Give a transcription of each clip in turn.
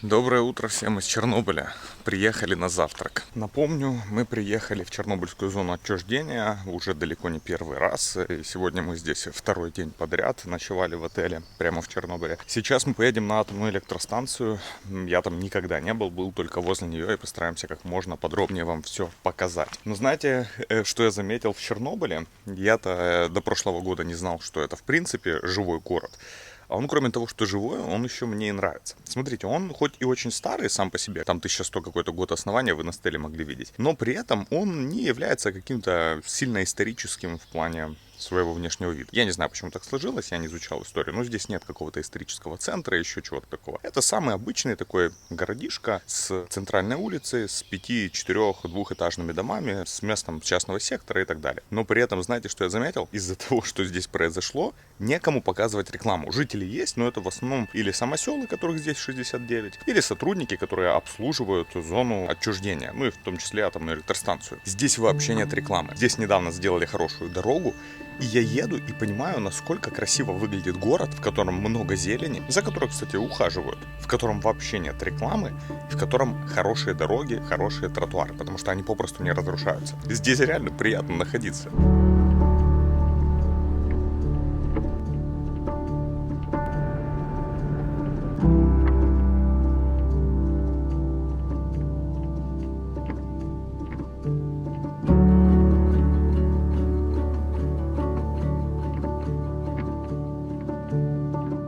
Доброе утро всем из Чернобыля. Приехали на завтрак. Напомню, мы приехали в Чернобыльскую зону отчуждения уже далеко не первый раз. И сегодня мы здесь второй день подряд ночевали в отеле прямо в Чернобыле. Сейчас мы поедем на атомную электростанцию. Я там никогда не был только возле нее и постараемся как можно подробнее вам все показать. Но знаете, что я заметил в Чернобыле? Я-то до прошлого года не знал, что это в принципе живой город. А он, кроме того, что живой, он еще мне и нравится. Смотрите, он хоть и очень старый сам по себе, там 1100 какой-то год основания вы на стеле могли видеть, но при этом он не является каким-то сильно историческим в плане своего внешнего вида. Я не знаю, почему так сложилось, я не изучал историю, но здесь нет какого-то исторического центра, еще чего-то такого. Это самый обычный такой городишко с центральной улицей, с 5, 4, двухэтажными домами, с местом частного сектора и так далее. Но при этом, знаете, что я заметил? Из-за того, что здесь произошло, некому показывать рекламу. Жители есть, но это в основном или самоселы, которых здесь 69, или сотрудники, которые обслуживают зону отчуждения, ну и в том числе атомную электростанцию. Здесь вообще нет рекламы. Здесь недавно сделали хорошую дорогу, и я еду и понимаю, насколько красиво выглядит город, в котором много зелени, за которой, кстати, ухаживают, в котором вообще нет рекламы, в котором хорошие дороги, хорошие тротуары, потому что они попросту не разрушаются. Здесь реально приятно находиться.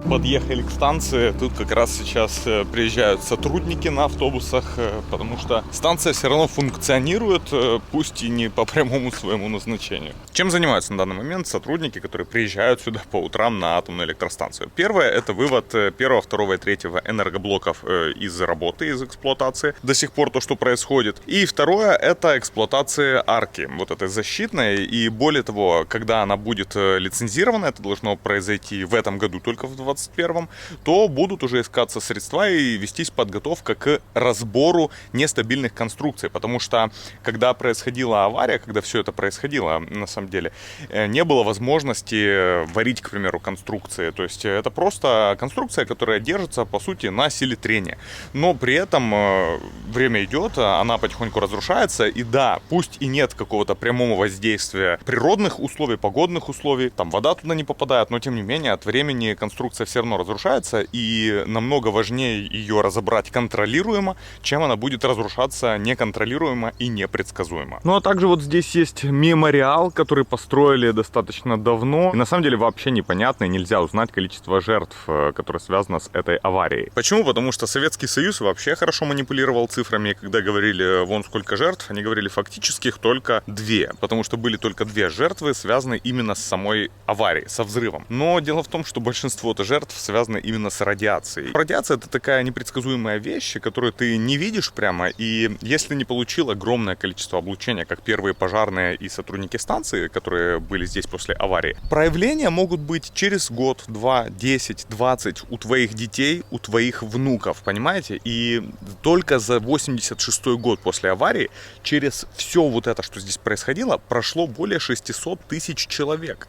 Подъехали к станции, тут как раз сейчас приезжают сотрудники на автобусах, потому что станция все равно функционирует, пусть и не по прямому своему назначению. Чем занимаются на данный момент сотрудники, которые приезжают сюда по утрам на атомную электростанцию? Первое — это вывод первого, второго и третьего энергоблоков из работы, из эксплуатации, до сих пор то, что происходит. И второе — это эксплуатация арки, вот этой защитной, и более того, когда она будет лицензирована, это должно произойти в этом году, только в 2021, то будут уже искаться средства и вестись подготовка к разбору нестабильных конструкций, потому что когда происходила авария, когда все это происходило, на самом деле, не было возможности варить, к примеру, конструкции, то есть это просто конструкция, которая держится, по сути, на силе трения, но при этом время идет, она потихоньку разрушается, и да, пусть и нет какого-то прямого воздействия природных условий, погодных условий, там вода туда не попадает, но тем не менее от времени конструкция все равно разрушается, и намного важнее ее разобрать контролируемо, чем она будет разрушаться неконтролируемо и непредсказуемо. Ну а также вот здесь есть мемориал, который построили достаточно давно, и на самом деле вообще непонятно, и нельзя узнать количество жертв, которое связано с этой аварией. Почему? Потому что Советский Союз вообще хорошо манипулировал цифрами, и когда говорили вон сколько жертв, они говорили фактически их только 2, потому что были только 2 жертвы, связанные именно с самой аварией, со взрывом. Но дело в том, что большинство жертв связаны именно с радиацией. Радиация — это такая непредсказуемая вещь, которую ты не видишь прямо, и если не получил огромное количество облучения, как первые пожарные и сотрудники станции, которые были здесь после аварии, проявления могут быть через год, 2, 10, 20 у твоих детей, у твоих внуков, понимаете? И только за 86 год после аварии через все вот это, что здесь происходило, прошло более 600 тысяч человек.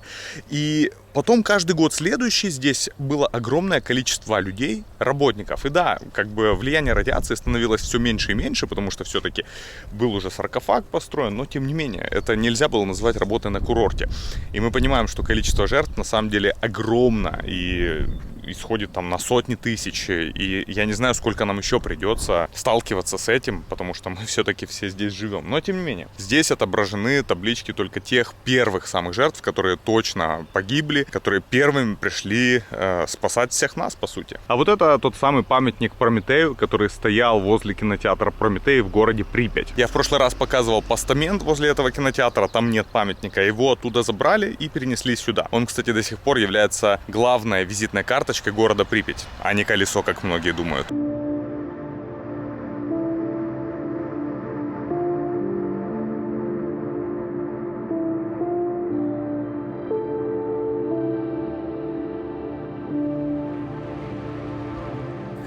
И потом каждый год следующий здесь было огромное количество людей, работников. И да, как бы влияние радиации становилось все меньше и меньше, потому что все-таки был уже саркофаг построен, но тем не менее, это нельзя было назвать работой на курорте. И мы понимаем, что количество жертв на самом деле огромно, и исходит там на сотни тысяч, и я не знаю, сколько нам еще придется сталкиваться с этим, потому что мы все-таки все здесь живем. Но тем не менее, здесь отображены таблички только тех первых самых жертв, которые точно погибли, которые первыми пришли спасать всех нас, по сути. А вот это тот самый памятник Прометею, который стоял возле кинотеатра Прометей в городе Припять. Я в прошлый раз показывал постамент возле этого кинотеатра, там нет памятника, его оттуда забрали и перенесли сюда. Он, кстати, до сих пор является главной визитной карточкой города Припять, а не колесо, как многие думают.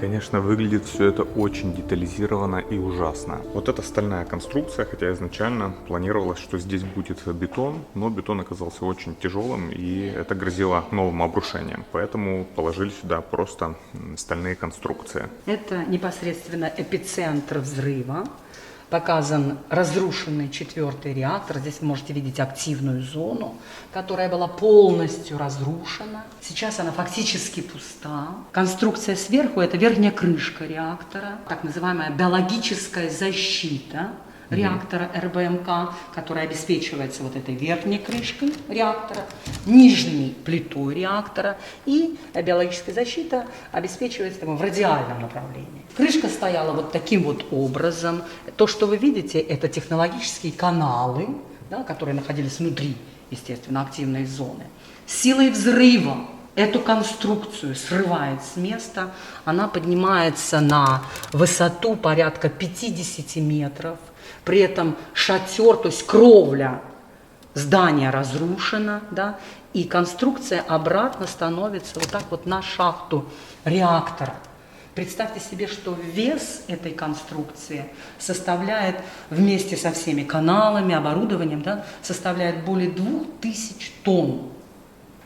конечно, выглядит все это очень детализированно и ужасно. Вот эта стальная конструкция, хотя изначально планировалось, что здесь будет бетон, но бетон оказался очень тяжелым, и это грозило новым обрушением. Поэтому положили сюда просто стальные конструкции. Это непосредственно эпицентр взрыва. Показан разрушенный 4-й реактор. Здесь вы можете видеть активную зону, которая была полностью разрушена. Сейчас она фактически пуста. Конструкция сверху – это верхняя крышка реактора, так называемая биологическая защита реактора РБМК, которая обеспечивается вот этой верхней крышкой реактора, нижней плитой реактора, и биологическая защита обеспечивается в радиальном направлении. Крышка стояла вот таким вот образом. То, что вы видите, это технологические каналы, да, которые находились внутри, естественно, активной зоны. Силой взрыва эту конструкцию срывает с места, она поднимается на высоту порядка 50 метров. При этом шатер, то есть кровля здания разрушена, да, и конструкция обратно становится вот так вот на шахту реактора. Представьте себе, что вес этой конструкции составляет вместе со всеми каналами, оборудованием, да, составляет более 2000 тонн.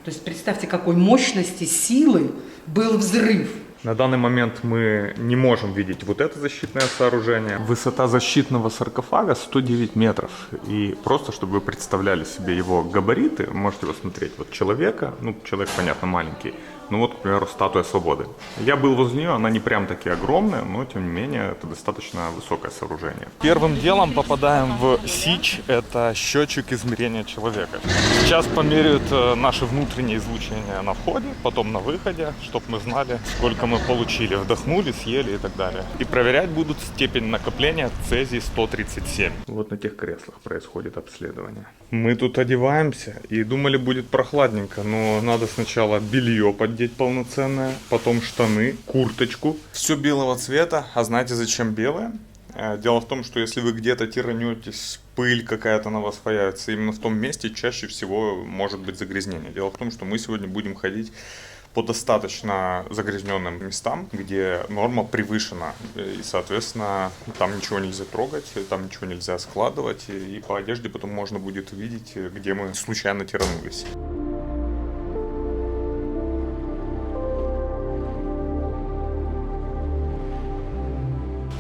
То есть представьте, какой мощности, силы был взрыв. На данный момент мы не можем видеть вот это защитное сооружение. Высота защитного саркофага 109 метров. И просто, чтобы вы представляли себе его габариты, можете посмотреть вот человека, ну, человек, понятно, маленький, ну вот, к примеру, статуя свободы. Я был возле нее, она не прям таки огромная, но, тем не менее, это достаточно высокое сооружение. Первым делом попадаем в СИЧ, это счетчик измерения человека. Сейчас померяют наши внутренние излучения на входе, потом на выходе, чтобы мы знали, сколько мы получили, вдохнули, съели и так далее. И проверять будут степень накопления цезий-137. Вот на тех креслах происходит обследование. Мы тут одеваемся и думали, будет прохладненько, но надо сначала белье поддеть полноценное, потом штаны, курточку. Все белого цвета, а знаете зачем белое? Дело в том, что если вы где-то тиранетесь, пыль какая-то на вас появится, именно в том месте чаще всего может быть загрязнение. Дело в том, что мы сегодня будем ходить по достаточно загрязненным местам, где норма превышена, и, соответственно, там ничего нельзя трогать, там ничего нельзя складывать, и по одежде потом можно будет увидеть, где мы случайно тиранулись.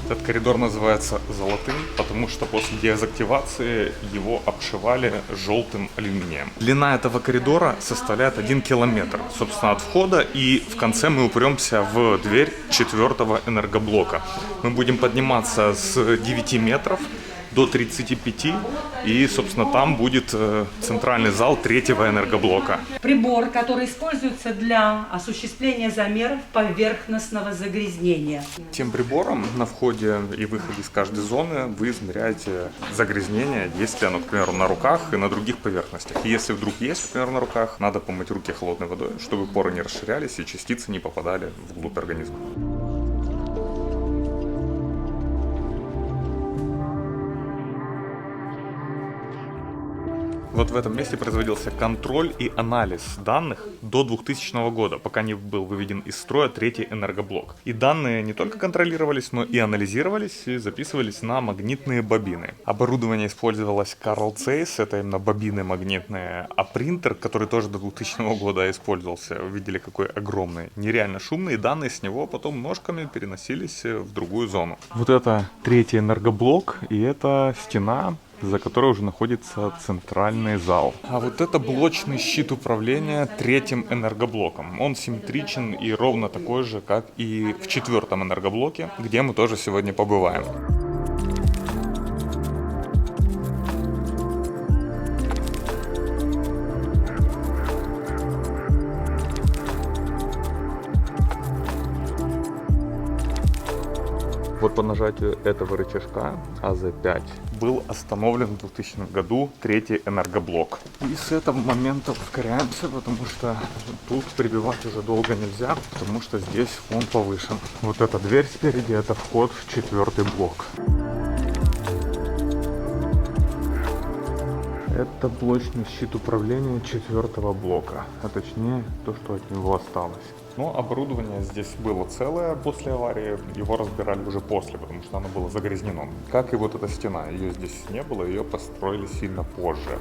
Этот коридор называется золотым, потому что после дезактивации его обшивали желтым алюминием. Длина этого коридора составляет 1 километр, собственно, от входа, и в конце мы упремся в дверь 4-го энергоблока. Мы будем подниматься с 9 метров до 35, и, собственно, там будет центральный зал 3-го энергоблока. Прибор, который используется для осуществления замеров поверхностного загрязнения. Тем прибором на входе и выходе из каждой зоны вы измеряете загрязнение, есть ли оно, к примеру, на руках и на других поверхностях. И если вдруг есть, к примеру, на руках, надо помыть руки холодной водой, чтобы поры не расширялись и частицы не попадали вглубь организма. Вот в этом месте производился контроль и анализ данных до 2000 года, пока не был выведен из строя 3-й энергоблок. И данные не только контролировались, но и анализировались и записывались на магнитные бобины. Оборудование использовалось Carl Zeiss, это именно бобины магнитные, а принтер, который тоже до 2000 года использовался, вы видели, какой огромный, нереально шумный, и данные с него потом ножками переносились в другую зону. Вот это 3-й энергоблок, и это стена, за которой уже находится центральный зал. А вот это блочный щит управления 3-м энергоблоком. Он симметричен и ровно такой же, как и в 4-м энергоблоке, где мы тоже сегодня побываем. Вот по нажатию этого рычажка АЗ-5 был остановлен в 2000 году 3-й энергоблок. И с этого момента ускоряемся, потому что тут прибивать уже долго нельзя, потому что здесь фон повышен. Вот эта дверь спереди, это вход в 4-й блок. Это блочный щит управления 4-го блока, а точнее то, что от него осталось. Но оборудование здесь было целое после аварии, его разбирали уже после, потому что оно было загрязнено. Как и вот эта стена, ее здесь не было, ее построили сильно позже.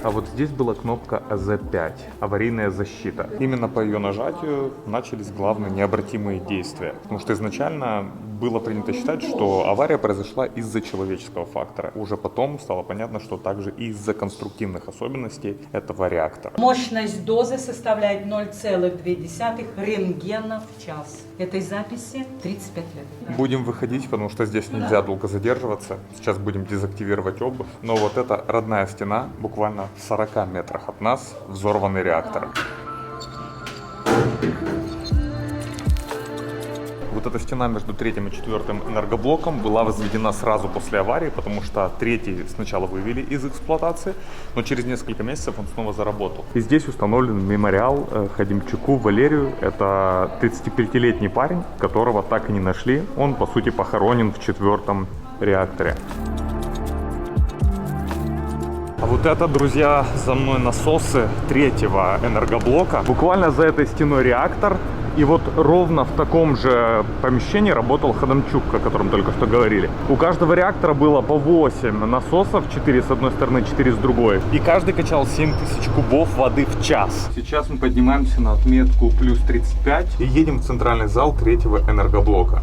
А вот здесь была кнопка АЗ-5, аварийная защита. Именно по ее нажатию начались главные необратимые действия. Потому что изначально было принято считать, что авария произошла из-за человеческого фактора. Уже потом стало понятно, что также и из-за конструктивных особенностей этого реактора. Мощность дозы составляет 0,2 рентгена в час. Этой записи 35 лет. Будем выходить, потому что здесь нельзя долго задерживаться. Сейчас будем дезактивировать обувь. Но вот эта родная стена, буквально в 40 метрах от нас, взорванный реактор. Вот эта стена между 3-м и 4-м энергоблоком была возведена сразу после аварии, потому что 3-й сначала вывели из эксплуатации, но через несколько месяцев он снова заработал. И здесь установлен мемориал Хадимчуку Валерию. Это 35-летний парень, которого так и не нашли. Он, по сути, похоронен в 4-м реакторе. А вот это, друзья, за мной насосы 3-го энергоблока. Буквально за этой стеной реактор. И вот ровно в таком же помещении работал Хадамчук, о котором только что говорили. У каждого реактора было по 8 насосов, 4 с одной стороны, 4 с другой. И каждый качал 7000 кубов воды в час. Сейчас мы поднимаемся на отметку плюс 35 и едем в центральный зал 3-го энергоблока.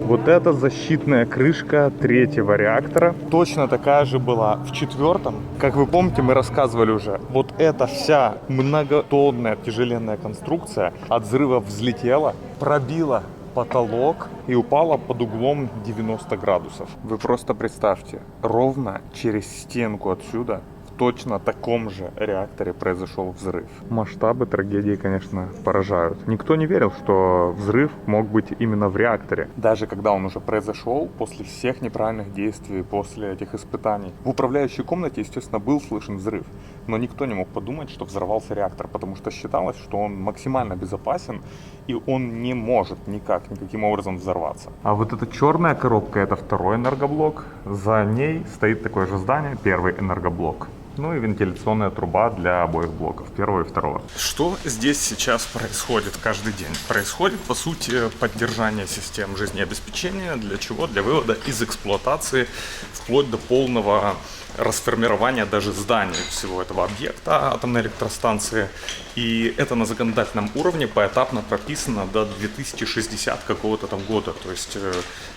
Вот это защитная крышка 3-го реактора. Точно такая же была в 4-м. Как вы помните, мы рассказывали уже, вот эта вся многотонная тяжеленная конструкция от взрыва взлетела, пробила потолок и упала под углом 90 градусов. Вы просто представьте, ровно через стенку отсюда в точно таком же реакторе произошел взрыв. Масштабы трагедии, конечно, поражают. Никто не верил, что взрыв мог быть именно в реакторе. Даже когда он уже произошел, после всех неправильных действий, после этих испытаний. В управляющей комнате, естественно, был слышен взрыв. Но никто не мог подумать, что взорвался реактор, потому что считалось, что он максимально безопасен и он не может никаким образом взорваться. А вот эта черная коробка — это 2-й энергоблок. За ней стоит такое же здание, 1-й энергоблок. Ну и вентиляционная труба для обоих блоков, 1-го и 2-го. Что здесь сейчас происходит каждый день? Происходит, по сути, поддержание систем жизнеобеспечения. Для чего? Для вывода из эксплуатации вплоть до полного расформирования даже зданий всего этого объекта атомной электростанции. И это на законодательном уровне поэтапно прописано до 2060 какого-то там года. То есть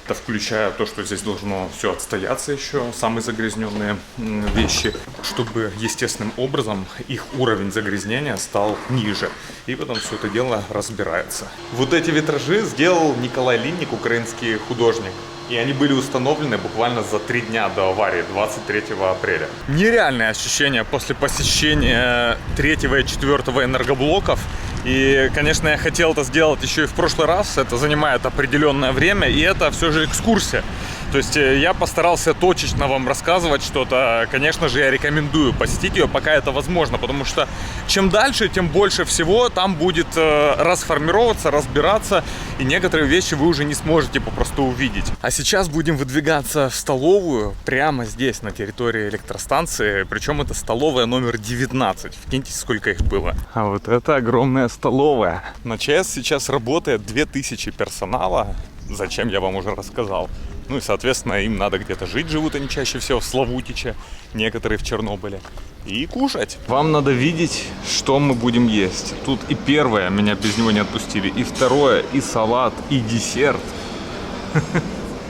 это включая то, что здесь должно все отстояться еще, самые загрязненные вещи, чтобы естественным образом их уровень загрязнения стал ниже. И потом все это дело разбирается. Вот эти витражи сделал Николай Линник, украинский художник. И они были установлены буквально за 3 дня до аварии, 23 апреля. Нереальное ощущение после посещения 3-го и 4-го энергоблоков. И, конечно, я хотел это сделать еще и в прошлый раз. Это занимает определенное время, и это все же экскурсия. То есть я постарался точечно вам рассказывать что-то. Конечно же, я рекомендую посетить ее, пока это возможно, потому что чем дальше, тем больше всего там будет расформироваться, разбираться, и некоторые вещи вы уже не сможете попросту увидеть. А сейчас будем выдвигаться в столовую прямо здесь, на территории электростанции, причем это столовая номер 19. Вкиньте, сколько их было. А вот это огромная столовая. На ЧАЭС сейчас работает 2000 персонала, зачем я вам уже рассказал. Ну и, соответственно, им надо где-то жить, живут они чаще всего в Славутиче, некоторые в Чернобыле, и кушать. Вам надо видеть, что мы будем есть. Тут и первое, меня без него не отпустили, и второе, и салат, и десерт.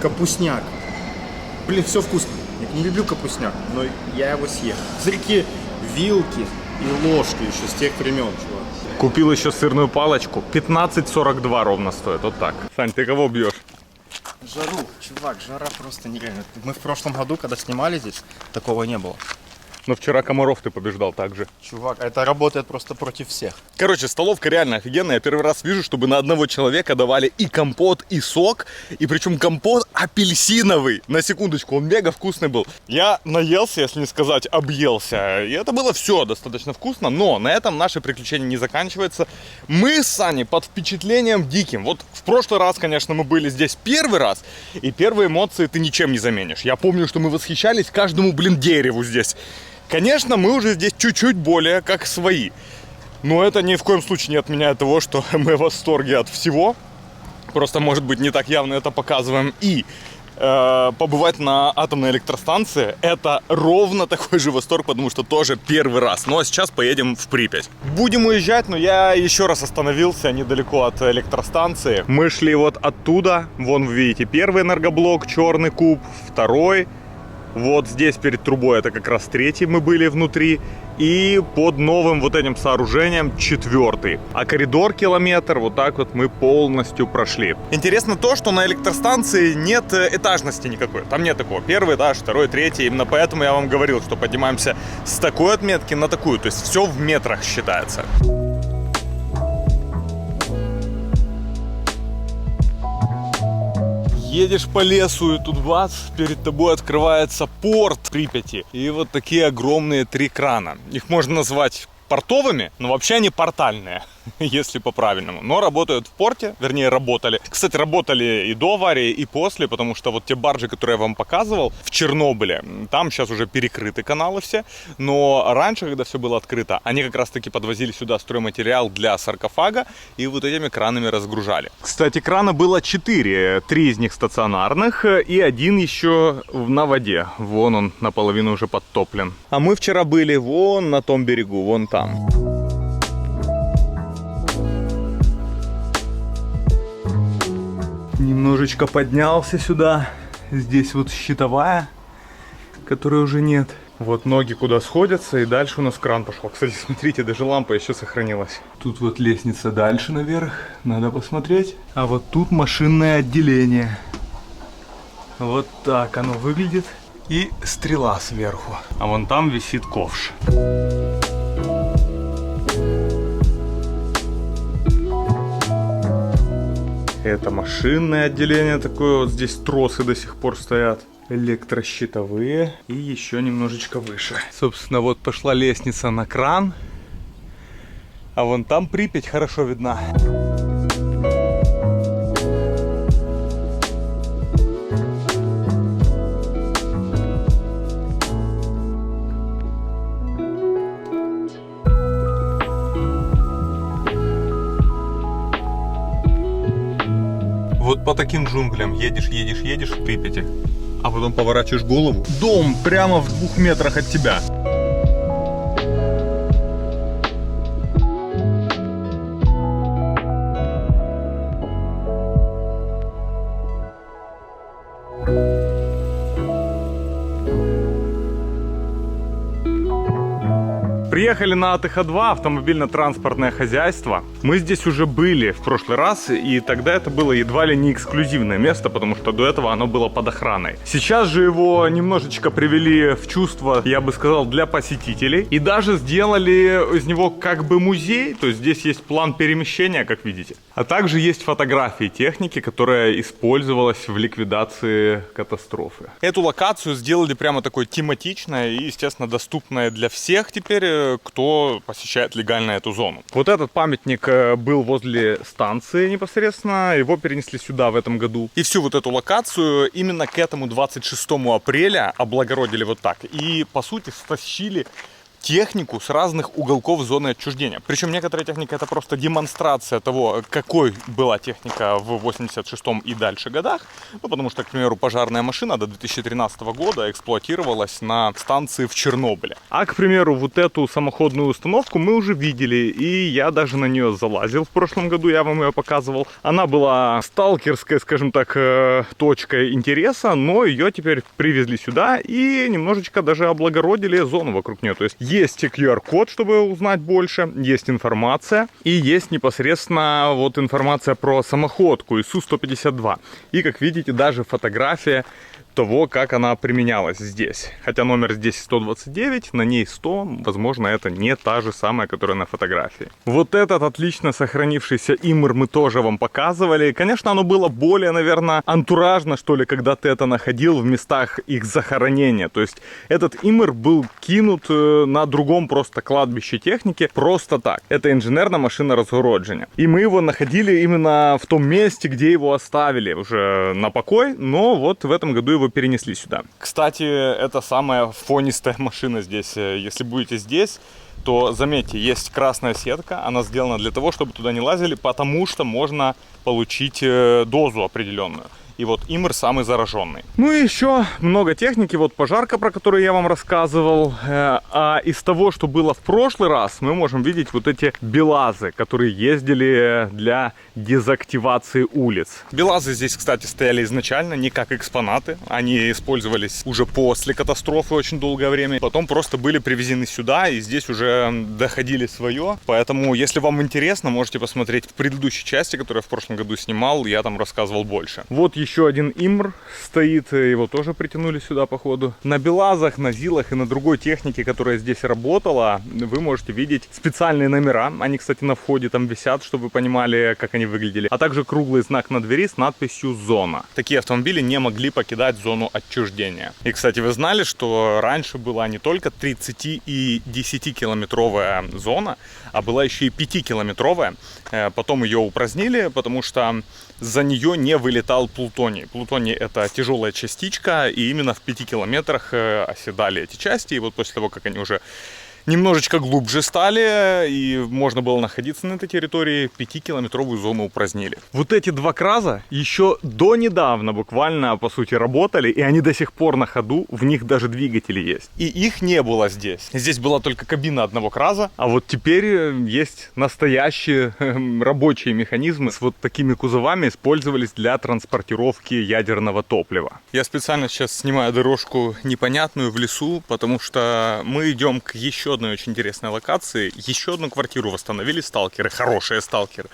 Капустняк. Блин, все вкусно. Я не люблю капустняк, но я его съем. Смотрите, вилки и ложки еще с тех времен, чувак. Купил еще сырную палочку, 15,42 ровно стоит, вот так. Сань, ты кого бьешь? Жару, чувак, жара просто нереально. Мы в прошлом году, когда снимали здесь, такого не было. Но вчера Комаров ты побеждал также. Чувак, это работает просто против всех. Короче, столовка реально офигенная. Я первый раз вижу, чтобы на одного человека давали и компот, и сок. И причем компот апельсиновый. На секундочку, он мега вкусный был. Я наелся, если не сказать объелся. И это было все достаточно вкусно. Но на этом наше приключение не заканчивается. Мы с Саней под впечатлением диким. Вот в прошлый раз, конечно, мы были здесь первый раз. И первые эмоции ты ничем не заменишь. Я помню, что мы восхищались каждому, дереву здесь. Конечно, мы уже здесь чуть-чуть более как свои. Но это ни в коем случае не отменяет того, что мы в восторге от всего. Просто, может быть, не так явно это показываем. И побывать на атомной электростанции — это ровно такой же восторг, потому что тоже первый раз. Ну а сейчас поедем в Припять. Будем уезжать, но я еще раз остановился недалеко от электростанции. Мы шли вот оттуда. Вон вы видите первый энергоблок, черный куб, второй. Вот здесь перед трубой это как раз третий, мы были внутри. И под новым вот этим сооружением четвертый. А коридор километр, вот так вот мы полностью прошли. Интересно то, что на электростанции нет этажности никакой. Там нет такого. Первый этаж, второй, третий. Именно поэтому я вам говорил, что поднимаемся с такой отметки на такую. То есть все в метрах считается. Едешь по лесу, и тут бац, перед тобой открывается порт Припяти. И вот такие огромные 3 крана. Их можно назвать портовыми, но вообще они портальные, если по-правильному. Но работают в порте, вернее работали. Кстати, работали и до аварии, и после, потому что вот те баржи, которые я вам показывал в Чернобыле, там сейчас уже перекрыты каналы все. Но раньше, когда все было открыто, они как раз таки подвозили сюда стройматериал для саркофага и вот этими кранами разгружали. Кстати, крана было 4, 3 из них стационарных и 1 еще на воде. Вон он наполовину уже подтоплен. А мы вчера были вон на том берегу, вон там. Немножечко поднялся сюда. Здесь вот щитовая, которой уже нет. Вот ноги куда сходятся, и дальше у нас кран пошел. Кстати, смотрите, даже лампа еще сохранилась. Тут вот лестница дальше наверх, надо посмотреть. А вот тут машинное отделение. Вот так оно выглядит. И стрела сверху. А вон там висит ковш. Это машинное отделение такое, вот здесь тросы до сих пор стоят. Электрощитовые и еще немножечко выше. Собственно, вот пошла лестница на кран. А вон там Припять хорошо видна. Вот по таким джунглям едешь в Припяти, а потом поворачиваешь голову. Дом прямо в 2 метрах от тебя. Приехали на АТХ-2, автомобильно-транспортное хозяйство. Мы здесь уже были в прошлый раз, и тогда это было едва ли не эксклюзивное место, потому что до этого оно было под охраной. Сейчас же его немножечко привели в чувство, я бы сказал, для посетителей. И даже сделали из него как бы музей, то есть здесь есть план перемещения, как видите. А также есть фотографии техники, которая использовалась в ликвидации катастрофы. Эту локацию сделали прямо такой тематичной и, естественно, доступной для всех теперь, кто посещает легально эту зону. Вот этот памятник был возле станции непосредственно, его перенесли сюда в этом году. И всю вот эту локацию именно к этому 26 апреля облагородили вот так. И, по сути, стащили технику с разных уголков зоны отчуждения. Причем некоторая техника — это просто демонстрация того, какой была техника в 86-м и дальше годах. Ну, потому что, к примеру, пожарная машина до 2013 года эксплуатировалась на станции в Чернобыле. А, к примеру, вот эту самоходную установку мы уже видели, и я даже на нее залазил в прошлом году, я вам ее показывал. Она была сталкерской, скажем так, точкой интереса, но ее теперь привезли сюда и немножечко даже облагородили зону вокруг нее. То есть есть QR-код, чтобы узнать больше, есть информация, и есть непосредственно вот информация про самоходку ИСУ-152. И, как видите, даже фотография того, как она применялась здесь. Хотя номер здесь 129, на ней 100, возможно, это не та же самая, которая на фотографии. Вот этот отлично сохранившийся Имр мы тоже вам показывали. Конечно, оно было более, наверное, антуражно, что ли, когда ты это находил в местах их захоронения. То есть этот Имр был кинут на другом просто кладбище техники, просто так. Это инженерна машина разгородження. И мы его находили именно в том месте, где его оставили уже на покой, но вот в этом году его перенесли сюда. Кстати, это самая фонистая машина здесь. Если будете здесь, то заметьте, есть красная сетка, она сделана для того, чтобы туда не лазили, потому что можно получить дозу определенную. И вот Имр самый зараженный. Ну и еще много техники. Вот пожарка, про которую я вам рассказывал. А из того, что было в прошлый раз, мы можем видеть вот эти БелАЗы, которые ездили для дезактивации улиц. БелАЗы здесь, кстати, стояли изначально не как экспонаты. Они использовались уже после катастрофы очень долгое время. Потом просто были привезены сюда и здесь уже доходили свое. Поэтому, если вам интересно, можете посмотреть в предыдущей части, которую я в прошлом году снимал. Я там рассказывал больше. Вот еще один Имр стоит, его тоже притянули сюда, походу. На БелАЗах, на ЗИЛах и на другой технике, которая здесь работала, вы можете видеть специальные номера. Они, кстати, на входе там висят, чтобы вы понимали, как они выглядели. А также круглый знак на двери с надписью «Зона». Такие автомобили не могли покидать зону отчуждения. И, кстати, вы знали, что раньше была не только 30 и 10-километровая зона, а была еще и 5-километровая. Потом ее упразднили, потому что за нее не вылетал плутоний. Плутоний — это тяжелая частичка, и именно в 5 километрах оседали эти части. И вот после того, как они уже немножечко глубже стали, и можно было находиться на этой территории, 5-километровую зону упразднили. Вот эти два КРАЗа еще до недавно буквально, по сути, работали, и они до сих пор на ходу, в них даже двигатели есть. И их не было здесь. Здесь была только кабина одного КРАЗа, а вот теперь есть настоящие рабочие механизмы с вот такими кузовами, использовались для транспортировки ядерного топлива. Я специально сейчас снимаю дорожку непонятную в лесу, потому что мы идем к еще одной очень интересной локации. Еще одну квартиру восстановили сталкеры, хорошие сталкеры.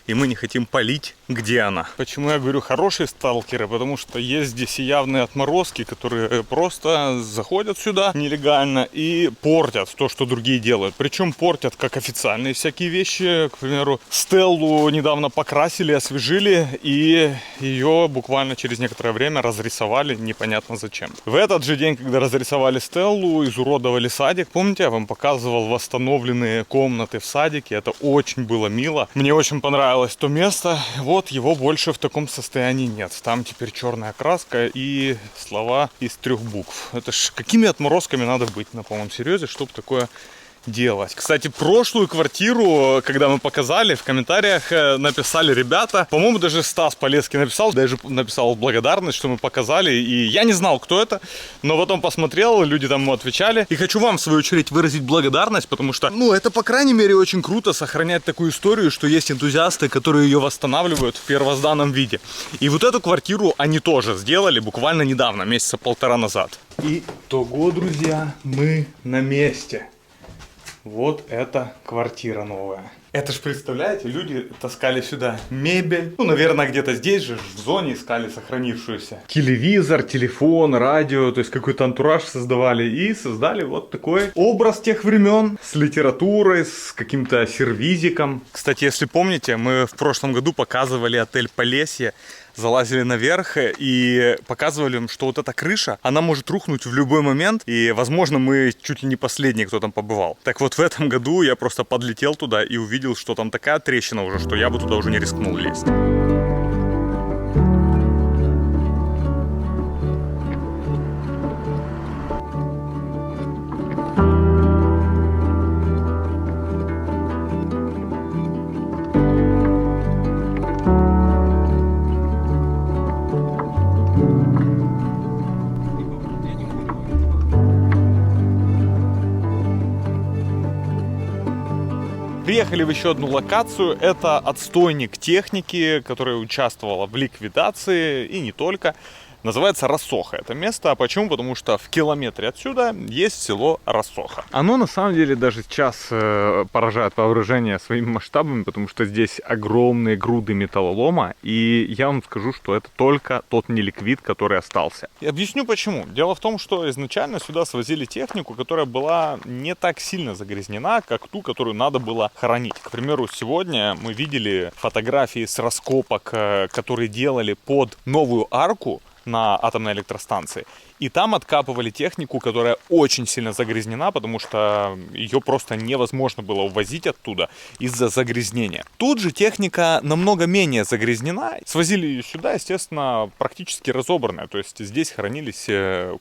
И мы не хотим палить, где она. Почему я говорю хорошие сталкеры? Потому что есть здесь и явные отморозки, которые просто заходят сюда нелегально и портят то, что другие делают. Причем портят как официальные всякие вещи. К примеру, Стеллу недавно покрасили, освежили, и ее буквально через некоторое время разрисовали непонятно зачем. В этот же день, когда разрисовали Стеллу, изуродовали садик. Помните, я вам показывал восстановленные комнаты в садике. Это очень было мило. Мне очень понравилось то место. Вот его больше в таком состоянии нет. Там теперь черная краска и слова из 3 букв. Это ж какими отморозками надо быть на полном серьезе, чтобы такое делать. Кстати, прошлую квартиру, когда мы показали, в комментариях написали ребята, по-моему, даже Стас Полесский написал, даже написал благодарность, что мы показали, и я не знал, кто это, но потом посмотрел, люди там ему отвечали, и хочу вам, в свою очередь, выразить благодарность, потому что, это, по крайней мере, очень круто сохранять такую историю, что есть энтузиасты, которые ее восстанавливают в первозданном виде. И вот эту квартиру они тоже сделали буквально недавно, месяца 1,5 назад. Итого, друзья, мы на месте. Вот эта квартира новая. Это ж, представляете, люди таскали сюда мебель. Наверное, где-то здесь же, в зоне, искали сохранившуюся. Телевизор, телефон, радио, то есть какой-то антураж создавали. И создали вот такой образ тех времен. С литературой, с каким-то сервизиком. Кстати, если помните, мы в прошлом году показывали отель Полесье. Залазили наверх и показывали им, что вот эта крыша, она может рухнуть в любой момент. И, возможно, мы чуть ли не последние, кто там побывал. Так вот, в этом году я просто подлетел туда и увидел, что там такая трещина уже, что я бы туда уже не рискнул лезть. Приехали в еще одну локацию. Это отстойник техники, которая участвовала в ликвидации и не только. Называется Рассоха это место. А почему? Потому что в километре отсюда есть село Рассоха. Оно на самом деле даже сейчас поражает воображение своими масштабами, потому что здесь огромные груды металлолома. И я вам скажу, что это только тот неликвид, который остался. И объясню почему. Дело в том, что изначально сюда свозили технику, которая была не так сильно загрязнена, как ту, которую надо было хоронить. К примеру, сегодня мы видели фотографии с раскопок, которые делали под новую арку на атомной электростанции. И там откапывали технику, которая очень сильно загрязнена, потому что ее просто невозможно было увозить оттуда из-за загрязнения. Тут же техника намного менее загрязнена. Свозили ее сюда, естественно, практически разобранная. То есть здесь хранились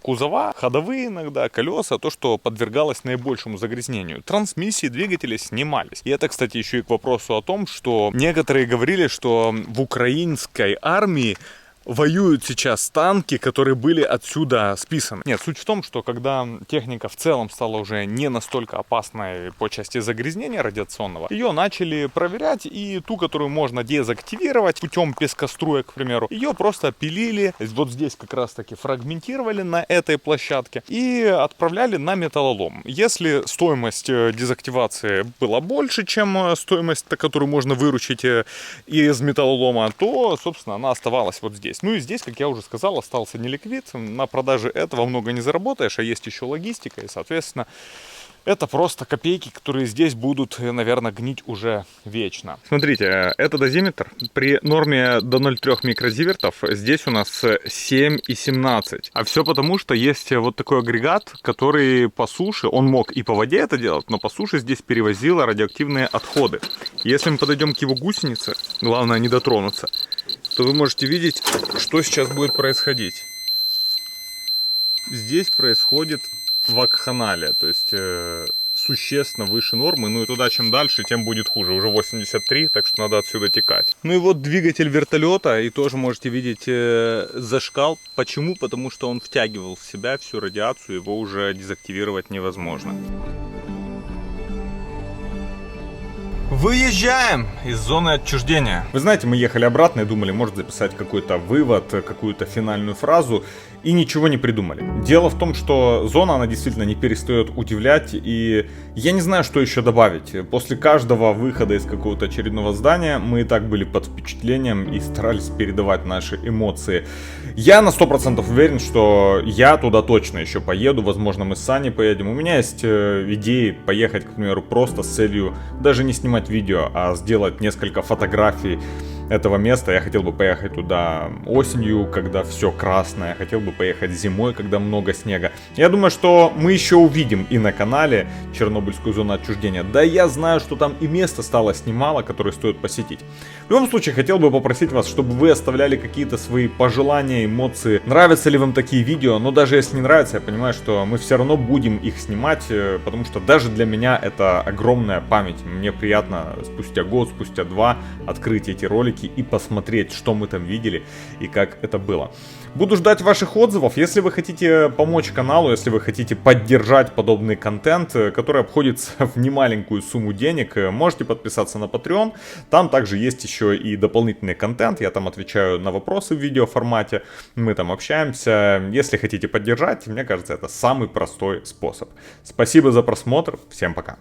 кузова, ходовые иногда, колеса, то, что подвергалось наибольшему загрязнению. Трансмиссии, двигатели снимались. И это, кстати, еще и к вопросу о том, что некоторые говорили, что в украинской армии воюют сейчас танки, которые были отсюда списаны. Нет, суть в том, что когда техника в целом стала уже не настолько опасной по части загрязнения радиационного, ее начали проверять, и ту, которую можно дезактивировать путем пескоструя, к примеру, ее просто пилили, вот здесь как раз таки фрагментировали на этой площадке и отправляли на металлолом. Если стоимость дезактивации была больше, чем стоимость, которую можно выручить из металлолома, то, собственно, она оставалась вот здесь. Ну и здесь, как я уже сказал, остался неликвид. На продаже этого много не заработаешь, а есть еще логистика. И, соответственно, это просто копейки, которые здесь будут, наверное, гнить уже вечно. Смотрите, это дозиметр. При норме до 0,3 микрозивертов здесь у нас 7,17. А все потому, что есть вот такой агрегат, который по суше, он мог и по воде это делать, но по суше здесь перевозил радиоактивные отходы. Если мы подойдем к его гусенице, главное не дотронуться, то вы можете видеть, что сейчас будет происходить. Здесь происходит вакханалия, то есть существенно выше нормы, ну и туда чем дальше, тем будет хуже. Уже 83, так что надо отсюда текать. Ну и вот двигатель вертолета, и тоже можете видеть зашкал. Почему? Потому что он втягивал в себя всю радиацию, его уже дезактивировать невозможно. Выезжаем из зоны отчуждения. Вы знаете, мы ехали обратно и думали, может записать какой-то вывод, какую-то финальную фразу, и ничего не придумали. Дело в том, что зона, она действительно не перестает удивлять, и я не знаю, что еще добавить. После каждого выхода из какого-то очередного здания мы и так были под впечатлением и старались передавать наши эмоции. Я на 100% уверен, что я туда точно еще поеду, возможно, мы с Саней поедем. У меня есть идеи поехать, к примеру, просто с целью даже не снимать видео, а сделать несколько фотографий этого места. Я хотел бы поехать туда осенью, когда все красное. Я хотел бы поехать зимой, когда много снега. Я думаю, что мы еще увидим и на канале Чернобыльскую зону отчуждения. Да, я знаю, что там и место осталось немало, которое стоит посетить. В любом случае, хотел бы попросить вас, чтобы вы оставляли какие-то свои пожелания, эмоции. Нравятся ли вам такие видео? Но даже если не нравится, я понимаю, что мы все равно будем их снимать, потому что даже для меня это огромная память. Мне приятно спустя год, спустя два открыть эти ролики и посмотреть, что мы там видели и как это было. Буду ждать ваших отзывов. Если вы хотите помочь каналу, если вы хотите поддержать подобный контент, который обходится в немаленькую сумму денег, можете подписаться на Patreon. Там также есть еще и дополнительный контент. Я там отвечаю на вопросы в видеоформате. Мы там общаемся. Если хотите поддержать, мне кажется, это самый простой способ. Спасибо за просмотр. Всем пока.